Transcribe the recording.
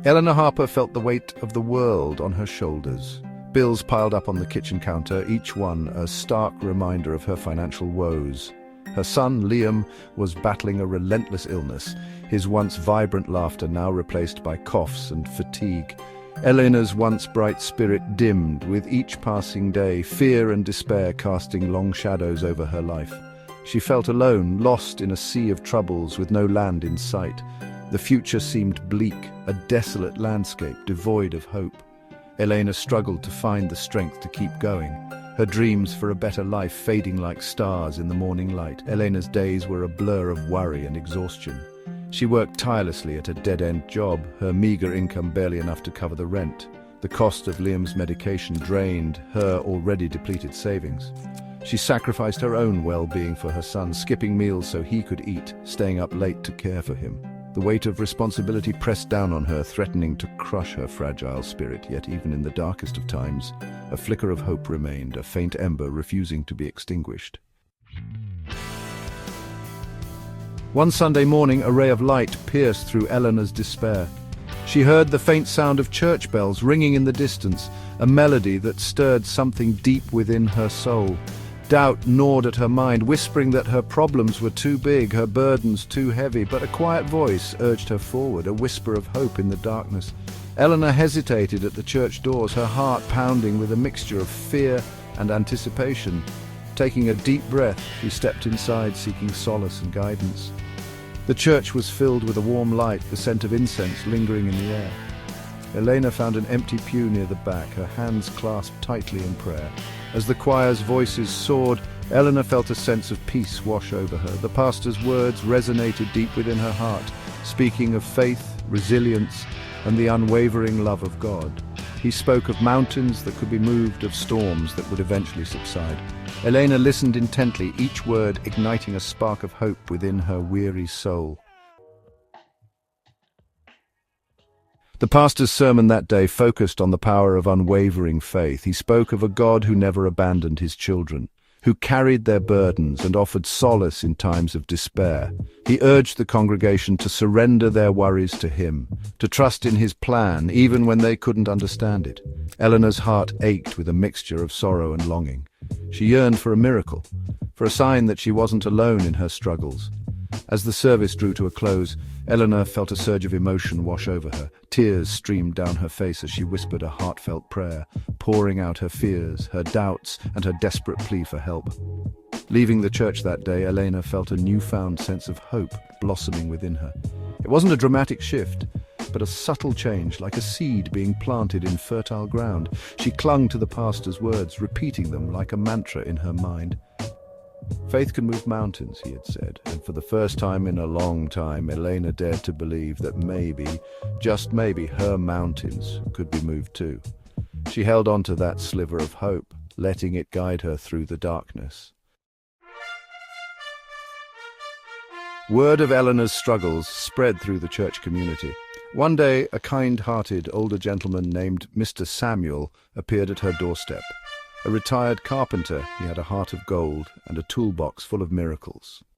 Eleanor Harper felt the weight of the world on her shoulders. Bills piled up on the kitchen counter, each one a stark reminder of her financial woes. Her son, Liam, was battling a relentless illness, his once vibrant laughter now replaced by coughs and fatigue. Elena's once bright spirit dimmed with each passing day, fear and despair casting long shadows over her life. She felt alone, lost in a sea of troubles with no land in sight. The future seemed bleak, a desolate landscape devoid of hope. Elena struggled to find the strength to keep going, her dreams for a better life fading like stars in the morning light. Elena's days were a blur of worry and exhaustion. She worked tirelessly at a dead-end job, her meager income barely enough to cover the rent. The cost of Liam's medication drained her already depleted savings. She sacrificed her own well-being for her son, skipping meals so he could eat, staying up late to care for him. The weight of responsibility pressed down on her, threatening to crush her fragile spirit, yet even in the darkest of times, a flicker of hope remained, a faint ember refusing to be extinguished. One Sunday morning, a ray of light pierced through Eleanor's despair. She heard the faint sound of church bells ringing in the distance, a melody that stirred something deep within her soul. Doubt gnawed at her mind, whispering that her problems were too big, her burdens too heavy, but a quiet voice urged her forward, a whisper of hope in the darkness. Eleanor hesitated at the church doors, her heart pounding with a mixture of fear and anticipation. Taking a deep breath, she stepped inside, seeking solace and guidance. The church was filled with a warm light, the scent of incense lingering in the air. Elena found an empty pew near the back, her hands clasped tightly in prayer. As the choir's voices soared, Eleanor felt a sense of peace wash over her. The pastor's words resonated deep within her heart, speaking of faith, resilience, and the unwavering love of God. He spoke of mountains that could be moved, of storms that would eventually subside. Elena listened intently, each word igniting a spark of hope within her weary soul. The pastor's sermon that day focused on the power of unwavering faith. He spoke of a God who never abandoned his children, who carried their burdens and offered solace in times of despair. He urged the congregation to surrender their worries to him, to trust in his plan even when they couldn't understand it. Eleanor's heart ached with a mixture of sorrow and longing. She yearned for a miracle, for a sign that she wasn't alone in her struggles. As the service drew to a close, Eleanor felt a surge of emotion wash over her. Tears streamed down her face as she whispered a heartfelt prayer, pouring out her fears, her doubts, and her desperate plea for help. Leaving the church that day, Elena felt a newfound sense of hope blossoming within her. It wasn't a dramatic shift, but a subtle change, like a seed being planted in fertile ground. She clung to the pastor's words, repeating them like a mantra in her mind. Faith can move mountains, he had said, and for the first time in a long time, Elena dared to believe that maybe, just maybe, her mountains could be moved too. She held on to that sliver of hope, letting it guide her through the darkness. Word of Eleanor's struggles spread through the church community. One day, a kind-hearted older gentleman named Mr. Samuel appeared at her doorstep. A retired carpenter, he had a heart of gold and a toolbox full of miracles.